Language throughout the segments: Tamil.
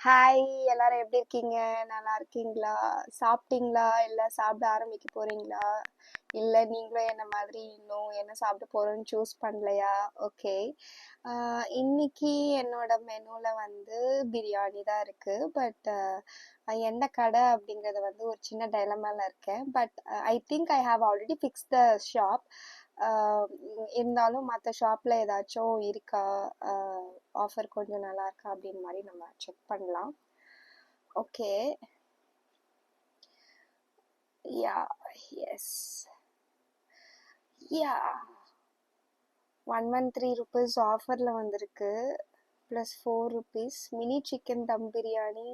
ஹாய், எல்லாரும் எப்படி இருக்கீங்க? நல்லா இருக்கீங்களா? சாப்பிட்டீங்களா? இல்ல சாப்பிட ஆரம்பிக்க போறீங்களா? இல்ல நீங்களும் என்ன மாதிரி இன்னும் என்ன சாப்பிட போறோம்னு சூஸ் பண்ணலையா? ஓகே. இன்னைக்கு என்னோட மெனுல வந்து பிரியாணி தான் இருக்கு. பட் என்ன கடை அப்படிங்கறது வந்து ஒரு சின்ன டைலமால இருக்கேன். But I think I have already fix the shop. இருந்தாலும் மற்ற ஷாப்ல ஏதாச்சும் இருக்கா, ஆஃபர் கொஞ்சம் நல்லா இருக்கா அப்படின்னு மாதிரி நம்ம செக் பண்ணலாம். ஓகே. யா. எஸ். யா. 113 rupees ஆஃபர்ல வந்திருக்கு. Plus 4 rupees mini chicken dum biryani.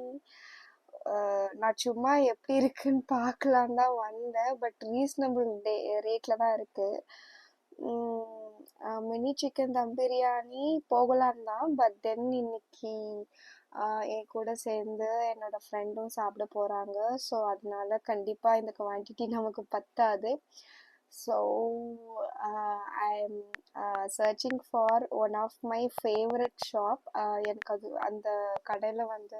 நான் சும்மா எப்படி இருக்குன்னு பார்க்கலாம் தான் வந்தேன். பட் ரீசனபிள் ரேட்ல தான் இருக்கு. மினி சிக்கன் தம் பிரியாணி போகலாம் தான். பட் தென் இன்னைக்கு என் கூட சேர்ந்து என்னோட ஃப்ரெண்டும் சாப்பிட போறாங்க. ஸோ அதனால கண்டிப்பா இந்த குவான்டிட்டி நமக்கு பத்தாது. So I am searching for one of my favourite shop. எனக்கு அது அந்த கடையில் வந்து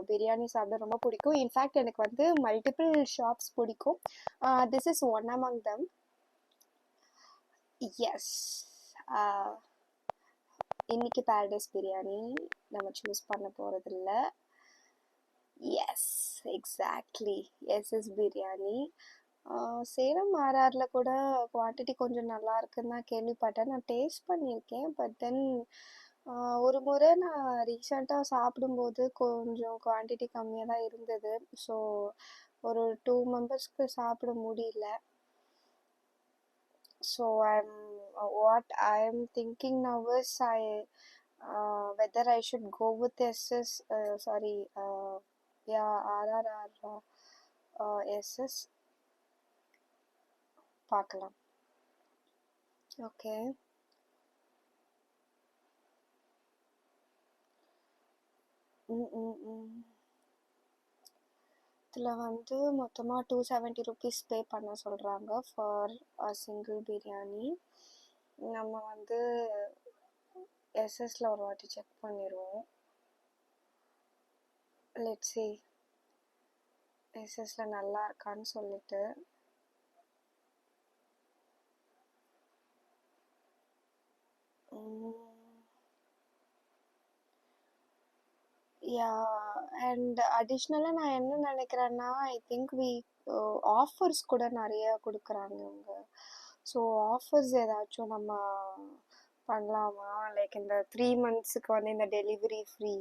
பிரியாணி சாப்பிட ரொம்ப பிடிக்கும். இன்ஃபேக்ட் எனக்கு வந்து மல்டிபிள் ஷாப்ஸ் பிடிக்கும். This is one among them. Yes. இன்னைக்கு பேரடைஸ் பிரியாணி நம்ம சூஸ் பண்ண போகிறதில்ல. Yes, exactly. SS biryani. Salem ஆர்ஆரில் கூட குவான்டிட்டி கொஞ்சம் நல்லா இருக்குன்னு தான் கேள்விப்பட்டேன். நான் டேஸ்ட் பண்ணியிருக்கேன். பட் தென் ஒரு முறை நான் ரீசெண்டாக சாப்பிடும்போது கொஞ்சம் குவான்டிட்டி கம்மியாக தான் இருந்தது. ஸோ ஒரு 2 மெம்பர்ஸ்க்கு சாப்பிட முடியல. So what I'm thinking now is whether I should go with SS, RRR, SS. பார்க்கலாம். ஓகே. இதில் வந்து மொத்தமாக 270 rupees பே பண்ண சொல்கிறாங்க ஃபார் சிங்கிள் பிரியாணி. நம்ம வந்து எஸ்எஸ்ல ஒரு வாட்டி செக் பண்ணிடுவோம். லெட்ஸ் see எஸ்எஸ்ல நல்லா இருக்கான்னு சொல்லிட்டு. யா. அண்ட் அடிஷ்னலாக நான் என்ன நினைக்கிறேன்னா, ஐ திங்க் ஆஃபர்ஸ் கூட நிறைய கொடுக்குறாங்க அவங்க. ஸோ ஆஃபர்ஸ் ஏதாச்சும் நம்ம பண்ணலாமா? லைக் இந்த 3 monthsக்கு வந்து இந்த டெலிவரி ஃப்ரீ,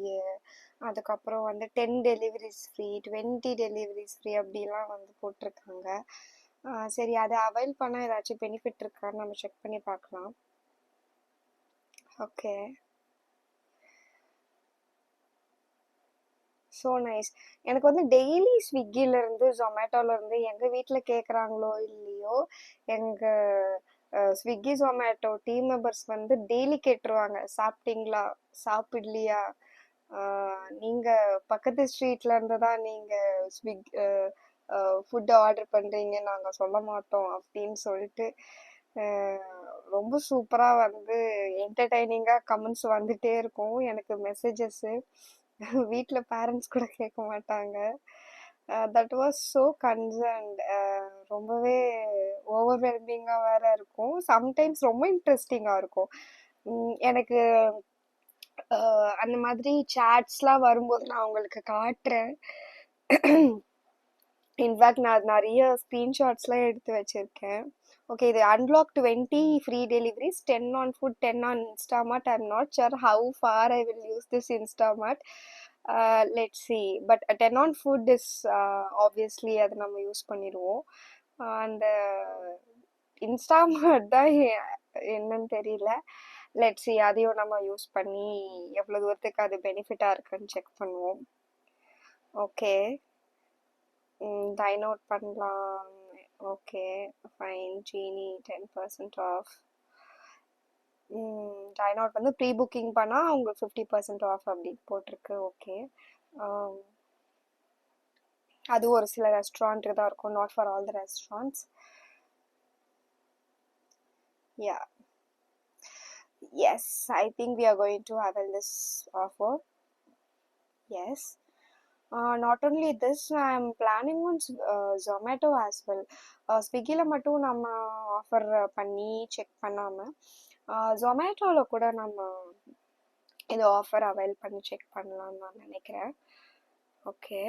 அதுக்கப்புறம் வந்து 10 deliveries ஃப்ரீ, 20 deliveries ஃப்ரீ அப்படிலாம் வந்து போட்டிருக்காங்க. சரி, அதை அவைல் பண்ணால் ஏதாச்சும் பெனிஃபிட் இருக்கான்னு நம்ம செக் பண்ணி பார்க்கலாம். ஓகே. So nice. எனக்கு வந்து டெய்லி ஸ்விக்கிலேருந்து ஜொமேட்டோலேருந்து எங்கள் வீட்டில் கேட்குறாங்களோ இல்லையோ, எங்கள் ஸ்விக்கி ஜொமேட்டோ டீம் மெம்பர்ஸ் வந்து டெய்லி கேட்டுருவாங்க, சாப்பிட்டீங்களா, சாப்பிடலையா, நீங்கள் பக்கத்து ஸ்ட்ரீட்லேருந்து தான் நீங்கள் ஃபுட்டு ஆர்டர் பண்ணுறீங்க, நாங்கள் சொல்ல மாட்டோம் அப்படின்னு சொல்லிட்டு ரொம்ப சூப்பராக வந்து என்டர்டைனிங்காக கமெண்ட்ஸ் வந்துட்டே இருக்கும் எனக்கு மெசேஜஸ்ஸு. வீட்டில் பேரண்ட்ஸ் கூட கேட்க மாட்டாங்க. That was so concerned. ரொம்பவே ஓவர்வெல்மிங்காக வேற இருக்கும். சம்டைம்ஸ் ரொம்ப இன்ட்ரெஸ்டிங்காக இருக்கும். எனக்கு அந்த மாதிரி சாட்ஸ்லாம் வரும்போது நான் உங்களுக்கு காட்டுறேன். இன்ஃபேக்ட் நான் நிறைய ஸ்க்ரீன்ஷாட்ஸ்லாம் எடுத்து வச்சுருக்கேன். ஓகே, இது unlock 20 free deliveries, 10 on food, 10 on Instamart. I'm not sure how far I will use this Instamart. Let's see. But 10 on food is obviously அதை நம்ம யூஸ் பண்ணிடுவோம். அந்த இன்ஸ்டாமார்ட் தான் என்னன்னு தெரியல. லெட்ஸ் see, அதையும் நம்ம யூஸ் பண்ணி எவ்வளோ தூரத்துக்கு அது பெனிஃபிட்டாக இருக்குன்னு செக் பண்ணுவோம். ஓகே. டைன் அவுட் பண்ணலாம். Okay fine. ஜீனி 10% ஆஃப். டைன் அவுட் வந்து ப்ரீ புக்கிங் பண்ணால் உங்களுக்கு 50% ஆஃப் அப்படின்னு போட்டிருக்கு. ஓகே. அது ஒரு சில ரெஸ்டாரண்ட்டுக்கு தான் இருக்கும், not for all the restaurants. Yeah. Yes, I think we are going to have this offer. yes. Not only this, I'm planning on Zomato as well. ஸ்விக்கியில் மட்டும் நம்ம ஆஃபர் பண்ணி செக் பண்ணாமல் ஜொமேட்டோவில் கூட நம்ம இந்த ஆஃபர் அவைல் பண்ணி செக் பண்ணலாம்னு நான் நினைக்கிறேன். Okay,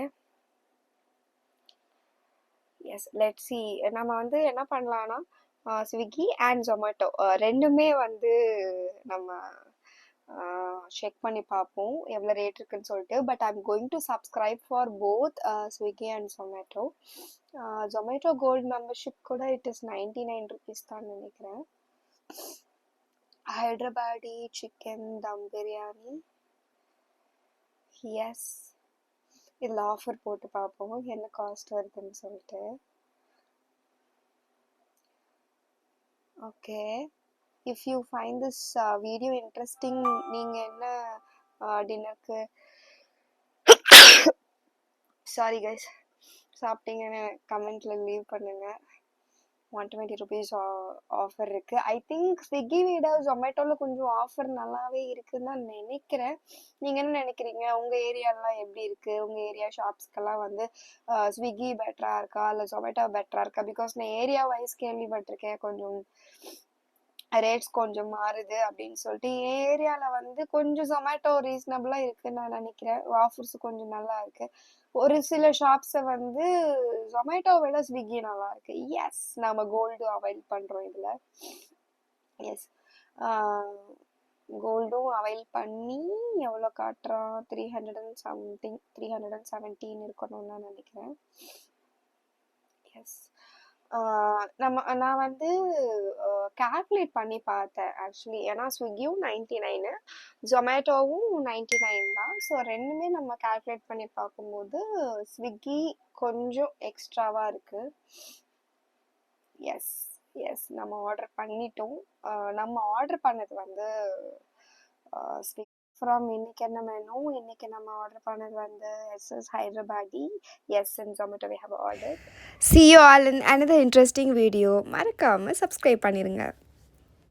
yes, let see. நம்ம வந்து என்ன பண்ணலான்னா ஸ்விக்கி அண்ட் ஜொமேட்டோ ரெண்டுமே வந்து நம்ம செக் பண்ணி பார்ப்போம் எவ்வளோ ரேட் இருக்குன்னு சொல்லிட்டு. But I'm going to subscribe for both Swiggy and Zomato. Zomato gold membership கூட இட் இஸ் 99 rupees தான் நினைக்கிறேன். ஹைதராபாடி சிக்கன் தம் பிரியாணி, எஸ், இதில் ஆஃபர் போட்டு பார்ப்போம் என்ன காஸ்ட் வருதுன்னு சொல்லிட்டு. Okay, if you find this video interesting, நீங்கள் என்ன டின்னருக்கு சாரி கைஸ் சாப்பிட்டீங்கன்னு கமெண்ட்டில் லீவ் பண்ணுங்கள். 120 rupees ஆஃபர் இருக்குது. ஐ திங்க் ஸ்விக்கி விட ஜொமேட்டோவில் கொஞ்சம் ஆஃபர் நல்லாவே இருக்குதுன்னு தான் நினைக்கிறேன். நீங்கள் என்ன நினைக்கிறீங்க? உங்கள் ஏரியாலாம் எப்படி இருக்குது? உங்கள் ஏரியா ஷாப்ஸ்க்கெல்லாம் வந்து ஸ்விக்கி பெட்டராக இருக்கா இல்லை ஜொமேட்டோ பெட்டராக இருக்கா? பிகாஸ் நான் ஏரியா வைஸ் கேள்விப்பட்டிருக்கேன் கொஞ்சம் ரேட்ஸ் கொஞ்சம் மாறுது அப்படின்னு சொல்லிட்டு. என் ஏரியாவில் வந்து கொஞ்சம் ஜொமேட்டோ ரீசனபிளாக இருக்குன்னு நான் நினைக்கிறேன். ஆஃபர்ஸ் கொஞ்சம் நல்லா இருக்கு. ஒரு சில ஷாப்ஸை வந்து ஜொமேட்டோ விட ஸ்விக்கி நல்லா இருக்கு. எஸ், நம்ம கோல்டு அவைல் பண்ணுறோம் இதில். எஸ், கோல்டும் அவைல் பண்ணி எவ்வளோ காட்டுறான்? 317 இருக்கணும்னு நான் நினைக்கிறேன். எஸ், நான் வந்து கால்குலேட் பண்ணி பார்த்தேன் ஆக்சுவலி. ஏன்னா ஸ்விக்கியும் 99, ஜொமேட்டோவும் 99 தான். ஸோ ரெண்டுமே நம்ம கால்குலேட் பண்ணி பார்க்கும்போது ஸ்விக்கி கொஞ்சம் எக்ஸ்ட்ராவாக இருக்குது. எஸ், எஸ், நம்ம ஆர்டர் பண்ணிட்டோம். நம்ம ஆர்டர் பண்ணது வந்து ஸ்விக்கி ஃப்ரம் இன்னைக்கு என்ன மெனு? இன்னைக்கு நம்ம ஆர்டர் பண்ணது வந்து SS Hyderabadi. Yes, and Zomato we have ordered. See you all in another interesting video. மறக்காம சப்ஸ்கிரைப் பண்ணிருங்க.